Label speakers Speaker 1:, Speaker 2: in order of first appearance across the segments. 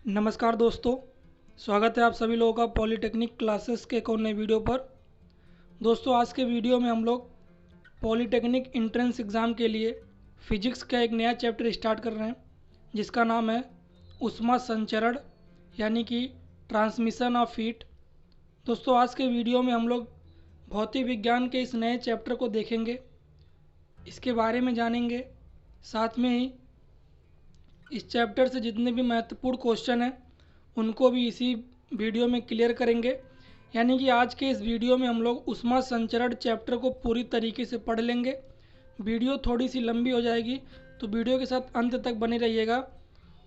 Speaker 1: नमस्कार दोस्तों, स्वागत है आप सभी लोगों का पॉलीटेक्निक क्लासेस के एक और नए वीडियो पर। दोस्तों, आज के वीडियो में हम लोग पॉलीटेक्निक एंट्रेंस एग्ज़ाम के लिए फिजिक्स का एक नया चैप्टर स्टार्ट कर रहे हैं जिसका नाम है ऊष्मा संचरण यानी कि ट्रांसमिशन ऑफ हीट। दोस्तों, आज के वीडियो में हम लोग भौतिक विज्ञान के इस नए चैप्टर को देखेंगे, इसके बारे में जानेंगे, साथ में ही इस चैप्टर से जितने भी महत्वपूर्ण क्वेश्चन हैं उनको भी इसी वीडियो में क्लियर करेंगे। यानी कि आज के इस वीडियो में हम लोग ऊष्मा संचरण चैप्टर को पूरी तरीके से पढ़ लेंगे। वीडियो थोड़ी सी लंबी हो जाएगी तो वीडियो के साथ अंत तक बने रहिएगा।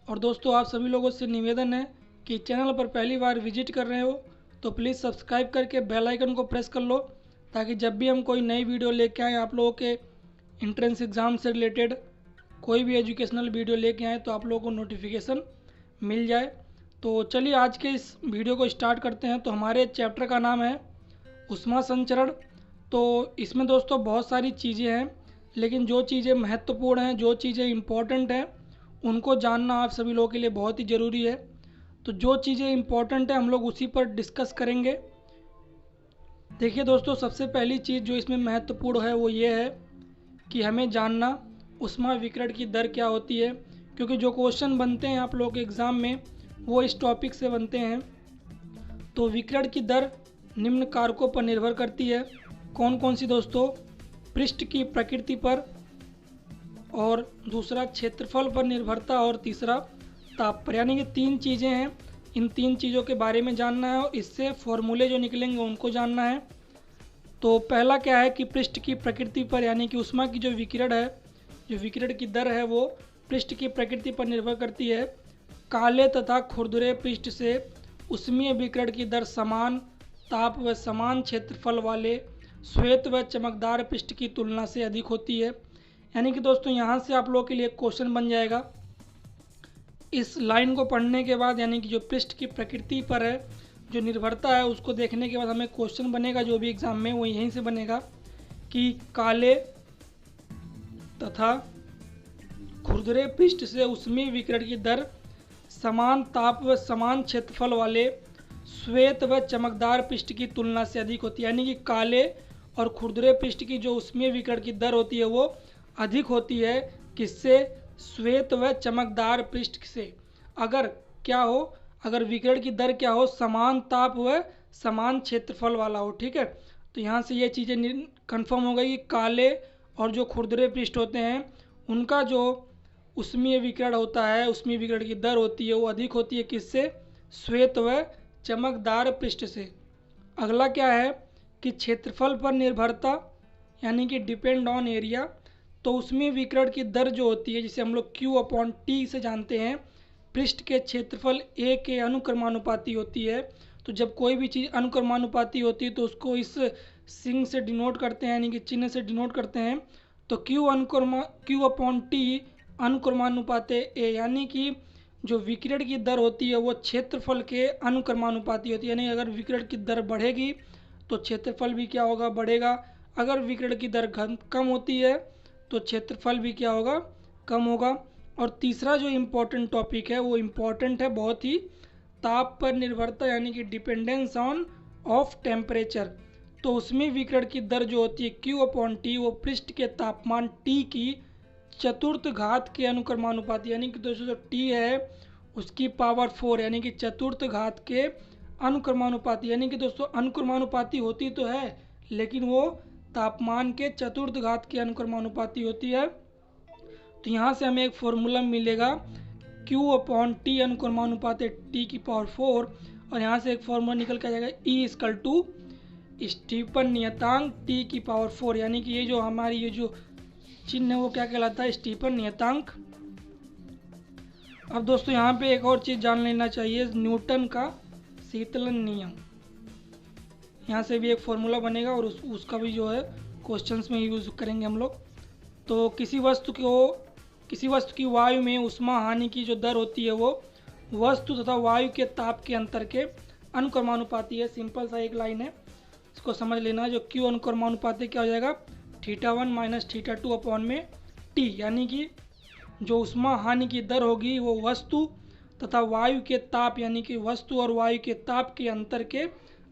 Speaker 1: और दोस्तों, आप सभी लोगों से निवेदन है कि चैनल पर पहली बार विजिट कर रहे हो तो प्लीज़ सब्सक्राइब करके बेल आइकन को प्रेस कर लो, ताकि जब भी हम कोई नई वीडियो लेके आएँ आप लोगों के एंट्रेंस एग्ज़ाम से रिलेटेड कोई भी एजुकेशनल वीडियो लेके आए तो आप लोगों को नोटिफिकेशन मिल जाए। तो चलिए आज के इस वीडियो को स्टार्ट करते हैं। तो हमारे चैप्टर का नाम है ऊष्मा संचरण। तो इसमें दोस्तों बहुत सारी चीज़ें हैं, लेकिन जो चीज़ें महत्वपूर्ण हैं, जो चीज़ें इम्पोर्टेंट हैं, उनको जानना आप सभी लोगों के लिए बहुत ही ज़रूरी है। तो जो चीज़ें इम्पोर्टेंट हैं हम लोग उसी पर डिस्कस करेंगे। देखिए दोस्तों, सबसे पहली चीज़ जो इसमें महत्वपूर्ण है वो ये है कि हमें जानना ऊष्मा विकिरण की दर क्या होती है, क्योंकि जो क्वेश्चन बनते हैं आप लोगों के एग्ज़ाम में वो इस टॉपिक से बनते हैं। तो विकिरण की दर निम्न कारकों पर निर्भर करती है। कौन कौन सी दोस्तों? पृष्ठ की प्रकृति पर, और दूसरा क्षेत्रफल पर निर्भरता, और तीसरा ताप पर। यानी कि तीन चीज़ें हैं, इन तीन चीज़ों के बारे में जानना है और इससे फॉर्मूले जो निकलेंगे उनको जानना है। तो पहला क्या है कि पृष्ठ की प्रकृति पर, यानी कि ऊष्मा की जो विकिरण है, जो विकिरण की दर है वो पृष्ठ की प्रकृति पर निर्भर करती है। काले तथा खुरदुरे पृष्ठ से ऊष्मीय विकिरण की दर समान ताप व समान क्षेत्रफल वाले श्वेत व चमकदार पृष्ठ की तुलना से अधिक होती है। यानी कि दोस्तों यहाँ से आप लोगों के लिए क्वेश्चन बन जाएगा इस लाइन को पढ़ने के बाद, यानी कि जो पृष्ठ की प्रकृति पर है जो निर्भरता है उसको देखने के बाद हमें क्वेश्चन बनेगा जो भी एग्जाम में वो यहीं से बनेगा कि काले तथा खुरदुरे पृष्ठ से ऊष्मीय विकिरण की दर समान ताप व समान क्षेत्रफल वाले श्वेत व चमकदार पृष्ठ की तुलना से अधिक होती है। यानी कि काले और खुरदुरे पृष्ठ की जो ऊष्मीय विकिरण की दर होती है वो अधिक होती है किससे? श्वेत व चमकदार पृष्ठ से। अगर क्या हो, अगर विकिरण की दर क्या हो? समान ताप व समान क्षेत्रफल वाला हो। ठीक है, तो यहाँ से ये चीज़ें कंफर्म हो गई कि काले और जो खुरदुरे पृष्ठ होते हैं उनका जो ऊष्मीय विकिरण होता है, ऊष्मीय विकिरण की दर होती है वो अधिक होती है किससे? श्वेत व चमकदार पृष्ठ से। अगला क्या है कि क्षेत्रफल पर निर्भरता, यानी कि डिपेंड ऑन एरिया। तो ऊष्मीय विकिरण की दर जो होती है, जिसे हम लोग Q/T से जानते हैं, पृष्ठ के क्षेत्रफल A के अनुक्रमानुपाती होती है। तो जब कोई भी चीज़ अनुक्रमानुपाती होती है तो उसको इस सिंग से डिनोट करते हैं, यानी कि चिन्ह से डिनोट करते हैं। तो Q/T अनुक्रमानुपात A, यानी कि जो विकिरण की दर होती है वो क्षेत्रफल के अनुक्रमानुपाती होती है। यानी अगर विकिरण की दर बढ़ेगी तो क्षेत्रफल भी क्या होगा? बढ़ेगा। अगर विकिरण की दर कम होती है तो क्षेत्रफल भी क्या होगा? कम होगा। और तीसरा जो इम्पोर्टेंट टॉपिक है वो इम्पोर्टेंट है बहुत ही, ताप पर निर्भरता, यानी कि डिपेंडेंस ऑन ऑफ टेम्परेचर। तो उसमें विकिरण की दर जो होती है Q/T वो पृष्ठ के तापमान T की चतुर्थ घात के अनुक्रमानुपाती, यानी कि दोस्तों जो T है उसकी पावर 4, यानी कि चतुर्थ घात के अनुक्रमानुपाती। यानी कि दोस्तों अनुक्रमानुपाती होती तो है लेकिन वो तापमान के चतुर्थ घात के अनुक्रमानुपाती होती है। तो यहाँ से हमें एक फॉर्मूला मिलेगा Q/T अनुक्रमानुपात T की पावर 4, और यहाँ से एक फॉर्मूला निकल के आ जाएगा E = स्टीफन नियतांक T की पावर 4। यानी कि ये जो हमारी ये जो चिन्ह है वो क्या कहलाता है? स्टीफन नियतांक। अब दोस्तों यहाँ पे एक और चीज़ जान लेना चाहिए, न्यूटन का शीतलन नियम। यहाँ से भी एक फॉर्मूला बनेगा और उसका भी जो है क्वेश्चंस में यूज़ करेंगे हम लोग। तो किसी वस्तु की वायु में ऊष्मा हानि की जो दर होती है वो वस्तु तथा वायु के ताप के अंतर के अनुक्रमानुपाती है। सिंपल सा एक लाइन है, इसको समझ लेना। जो Q अनुक्रमानुपाती क्या हो जाएगा? θ1 - θ2 T। यानी कि जो ऊष्मा हानि की दर होगी वो वस्तु तथा वायु के ताप यानी कि वस्तु और वायु के ताप के अंतर के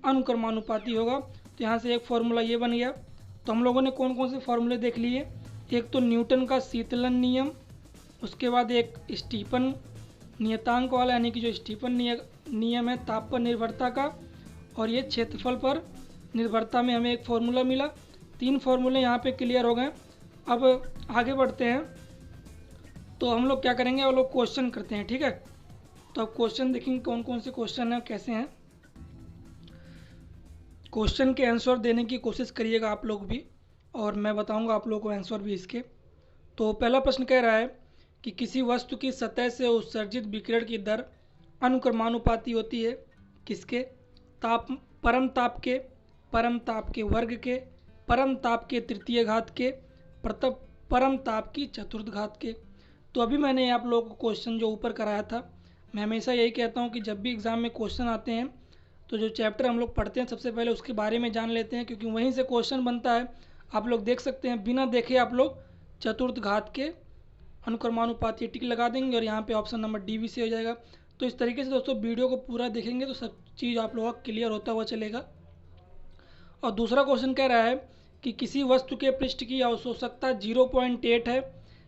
Speaker 1: अनुक्रमानुपाती होगा। तो यहाँ से एक फॉर्मूला ये बन गया। तो हम लोगों ने कौन कौन से फॉर्मूले देख लिए, एक तो न्यूटन का शीतलन नियम, उसके बाद एक स्टीफन नियतांक वाला यानी कि जो स्टीफन नियम है ताप पर निर्भरता का, और ये क्षेत्रफल पर निर्भरता में हमें एक फॉर्मूला मिला। 3 फॉर्मूले यहाँ पे क्लियर हो गए। अब आगे बढ़ते हैं। तो हम लोग क्या करेंगे, वो लोग क्वेश्चन करते हैं, ठीक है। तो अब क्वेश्चन देखेंगे कौन कौन से क्वेश्चन हैं, कैसे हैं। क्वेश्चन के आंसर देने की कोशिश करिएगा आप लोग भी, और मैं बताऊंगा आप लोगों को आंसर भी इसके। तो पहला प्रश्न कह रहा है कि किसी वस्तु की सतह से उत्सर्जित विकिरण की दर अनुक्रमानुपाती होती है किसके, परम ताप के वर्ग के, परम ताप के तृतीय घात के, परम ताप की चतुर्थ घात के। तो अभी मैंने आप लोगों को क्वेश्चन जो ऊपर कराया था, मैं हमेशा यही कहता हूँ कि जब भी एग्ज़ाम में क्वेश्चन आते हैं तो जो चैप्टर हम लोग पढ़ते हैं सबसे पहले उसके बारे में जान लेते हैं, क्योंकि वहीं से क्वेश्चन बनता है। आप लोग देख सकते हैं, बिना देखे आप लोग चतुर्थ घात के अनुक्रमानुपाती टिक लगा देंगे और यहाँ पे ऑप्शन नंबर डी भी से हो जाएगा। तो इस तरीके से दोस्तों वीडियो को पूरा देखेंगे तो सब चीज़ आप लोगों का क्लियर होता हुआ चलेगा। और दूसरा क्वेश्चन कह रहा है कि किसी वस्तु के पृष्ठ की अवशोषकता 0.8 है,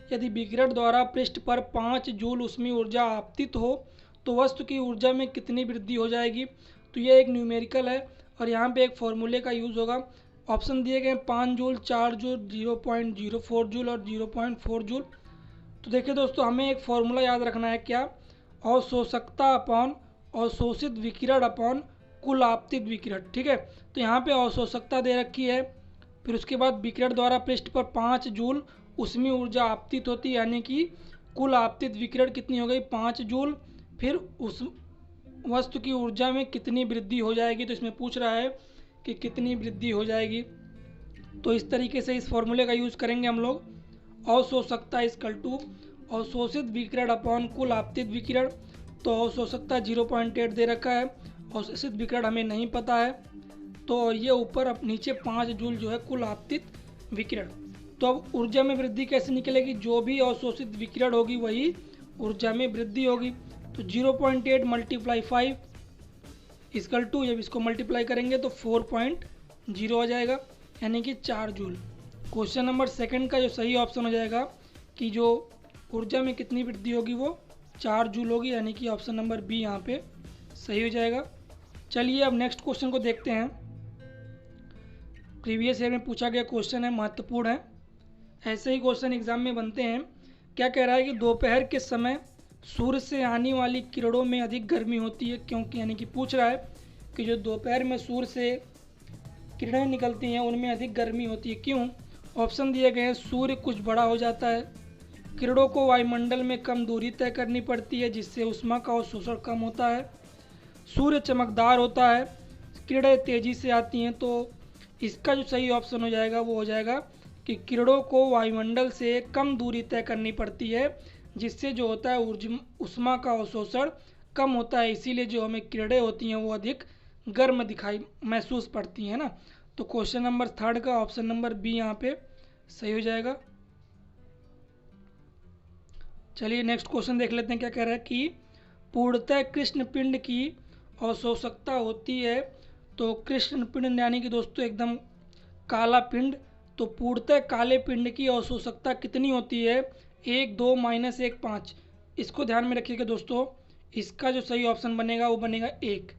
Speaker 1: यदि विकिरण द्वारा पृष्ठ पर 5 जूल ऊष्मीय ऊर्जा आपतित हो तो वस्तु की ऊर्जा में कितनी वृद्धि हो जाएगी। तो ये एक न्यूमेरिकल है और यहाँ पे एक फॉर्मूले का यूज़ होगा। ऑप्शन दिए गए 5 जूल, 4 जूल, 0.04 जूल और 0.4 जूल। तो देखिए दोस्तों, हमें एक फॉर्मूला याद रखना है, क्या, अवशोषकता अपॉन अवशोषित विकिरण अपॉन कुल आपतित विकिरण, ठीक है। तो यहाँ पे अवशोषकता दे रखी है, फिर उसके बाद विकिरण द्वारा पृष्ठ पर 5 जूल ऊष्मीय ऊर्जा आपतित होती है, यानी कि कुल आपतित विकिरण कितनी हो गई 5 जूल, फिर उस वस्तु की ऊर्जा में कितनी वृद्धि हो जाएगी। तो इसमें पूछ रहा है कि कितनी वृद्धि हो जाएगी। तो इस तरीके से इस फॉर्मूले का यूज़ करेंगे हम लोग, अवशोषकता इक्वल टू अवशोषित विकिरण अपॉन कुल आपतित विकिरण। तो अवशोषकता 0.8 दे रखा है, अवशोषित विकिरण हमें नहीं पता है, तो ये ऊपर अब नीचे 5 जूल जो है कुल आपतित विकिरण। तो अब ऊर्जा में वृद्धि कैसे निकलेगी, जो भी अवशोषित विकिरण होगी वही ऊर्जा में वृद्धि होगी। तो 0.8 × 5 इक्वल टू, जब इसको मल्टीप्लाई करेंगे तो 4.0 हो जाएगा, यानी कि 4 जूल। क्वेश्चन नंबर 2 का जो सही ऑप्शन हो जाएगा कि जो ऊर्जा में कितनी वृद्धि होगी वो 4 जूल होगी, यानी कि ऑप्शन नंबर बी यहाँ पे सही हो जाएगा। चलिए अब नेक्स्ट क्वेश्चन को देखते हैं। प्रीवियस ईयर में पूछा गया क्वेश्चन है, महत्वपूर्ण है, ऐसे ही क्वेश्चन एग्जाम में बनते हैं। क्या कह रहा है कि दोपहर के समय सूर्य से आने वाली किरणों में अधिक गर्मी होती है, क्योंकि, यानी कि पूछ रहा है कि जो दोपहर में सूर्य से किरणें निकलती हैं उनमें अधिक गर्मी होती है, क्यों। ऑप्शन दिए गए हैं, सूर्य कुछ बड़ा हो जाता है, किरणों को वायुमंडल में कम दूरी तय करनी पड़ती है जिससे ऊष्मा का अवशोषण कम होता है, सूर्य चमकदार होता है, किरणें तेज़ी से आती हैं। तो इसका जो सही ऑप्शन हो जाएगा वो हो जाएगा कि किरणों को वायुमंडल से कम दूरी तय करनी पड़ती है जिससे जो होता है ऊष्मा का अवशोषण कम होता है, इसीलिए जो हमें किरणें होती हैं वो अधिक गर्म दिखाई महसूस पड़ती हैं ना। तो क्वेश्चन नंबर 3 का ऑप्शन नंबर बी यहाँ पे सही हो जाएगा। चलिए नेक्स्ट क्वेश्चन देख लेते हैं। क्या कह रहा है कि पूर्णतः कृष्ण पिंड की अवशोषकता होती है। तो कृष्ण पिंड यानी कि दोस्तों एकदम काला पिंड, तो पूर्णतः काले पिंड की अवशोषकता कितनी होती है, 1, 2 -1, 5। इसको ध्यान में रखिएगा दोस्तों, इसका जो सही ऑप्शन बनेगा वो बनेगा 1,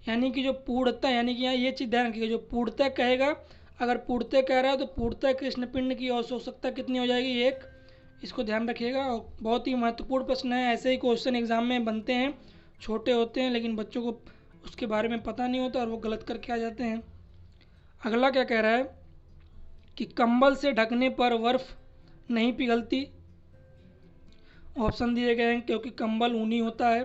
Speaker 1: यानी कि जो पूर्णतः, यानी कि यहाँ ये चीज़ ध्यान रखिएगा, जो पूर्णतः कहेगा, अगर पूर्णतः कह रहा है तो पूर्णतः कृष्ण पिंड की अवशोषकता कितनी हो जाएगी, 1। इसको ध्यान रखिएगा, बहुत ही महत्वपूर्ण प्रश्न है। ऐसे ही क्वेश्चन एग्जाम में बनते हैं, छोटे होते हैं लेकिन बच्चों को उसके बारे में पता नहीं होता और वो गलत करके आ जाते हैं। अगला क्या कह रहा है कि कंबल से ढकने पर बर्फ नहीं पिघलती। ऑप्शन दिए गए हैं, क्योंकि कंबल ऊनी होता है,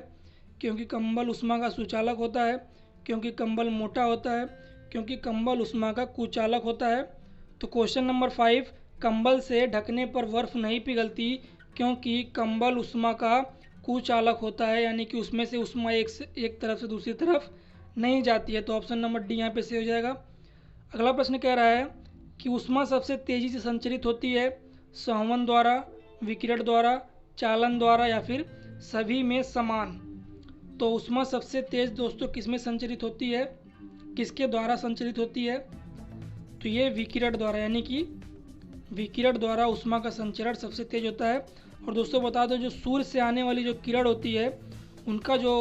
Speaker 1: क्योंकि कंबल ऊष्मा का सुचालक होता है, क्योंकि कंबल मोटा होता है, क्योंकि कंबल ऊष्मा का कुचालक होता है। तो क्वेश्चन नंबर 5, कंबल से ढकने पर बर्फ नहीं पिघलती क्योंकि कंबल ऊष्मा का कुचालक होता है, यानी कि उसमें से ऊष्मा एक तरफ से दूसरी तरफ नहीं जाती है। तो ऑप्शन नंबर डी यहाँ पे सही हो जाएगा। अगला प्रश्न कह रहा है कि ऊष्मा सबसे तेज़ी से संचरित होती है, संवहन द्वारा, विकिरण द्वारा, चालन द्वारा या फिर सभी में समान। तो ऊष्मा सबसे तेज़ दोस्तों किस में संचरित होती है, किसके द्वारा संचरित होती है? तो ये विकिरण द्वारा, यानी कि विकिरण द्वारा ऊष्मा का संचरण सबसे तेज होता है। और दोस्तों बता दो, जो सूर्य से आने वाली जो किरण होती है उनका जो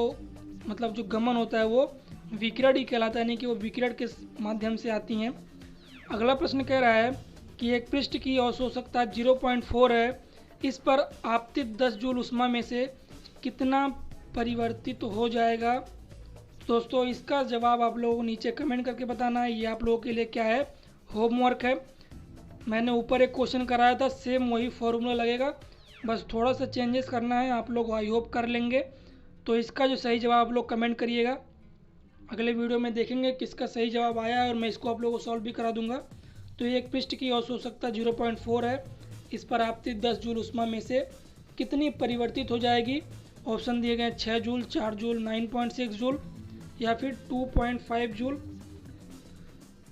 Speaker 1: मतलब जो गमन होता है वो विकिरण ही कहलाता है, यानी कि वो विकिरण के माध्यम से आती हैं। अगला प्रश्न कह रहा है कि एक पृष्ठ की अवशोषकता 0.4 है, इस पर आपतित 10 जूल ऊष्मा में से कितना परिवर्तित हो जाएगा? दोस्तों इसका जवाब आप लोगों को नीचे कमेंट करके बताना है। ये आप लोगों के लिए क्या है, होमवर्क है। मैंने ऊपर एक क्वेश्चन कराया था, सेम वही फॉर्मूला लगेगा, बस थोड़ा सा चेंजेस करना है। आप लोग आई होप कर लेंगे। तो इसका जो सही जवाब आप लोग कमेंट करिएगा। अगले वीडियो में देखेंगे किसका सही जवाब आया है और मैं इसको आप लोगों को सॉल्व भी करा दूंगा। तो ये एक पृष्ठ की अवशोषकता 0.4 है, इस पर आपतित 10 जूल ऊष्मा में से कितनी परिवर्तित हो जाएगी? ऑप्शन दिए गए 6 जूल, 4 जूल, 9.6 जूल या फिर 2.5 जूल।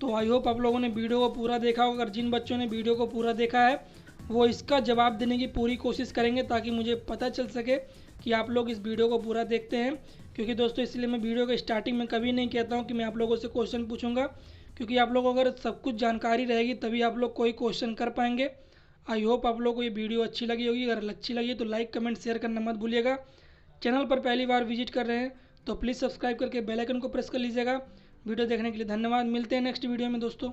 Speaker 1: तो आई होप आप लोगों ने वीडियो को पूरा देखा होगा। अगर जिन बच्चों ने वीडियो को पूरा देखा है वो इसका जवाब देने की पूरी कोशिश करेंगे, ताकि मुझे पता चल सके कि आप लोग इस वीडियो को पूरा देखते हैं। क्योंकि दोस्तों इसलिए मैं वीडियो के स्टार्टिंग में कभी नहीं कहता हूं कि मैं आप लोगों से क्वेश्चन पूछूंगा, क्योंकि आप लोगों को अगर सब कुछ जानकारी रहेगी तभी आप लोग कोई क्वेश्चन कर पाएंगे। आई होप आप लोगों को ये वीडियो अच्छी लगी होगी। अगर अच्छी लगी तो लाइक कमेंट शेयर करना मत भूलिएगा। चैनल पर पहली बार विजिट कर रहे हैं तो प्लीज़ सब्सक्राइब करके बेल आइकन को प्रेस कर लीजिएगा। वीडियो देखने के लिए धन्यवाद। मिलते हैं नेक्स्ट वीडियो में दोस्तों।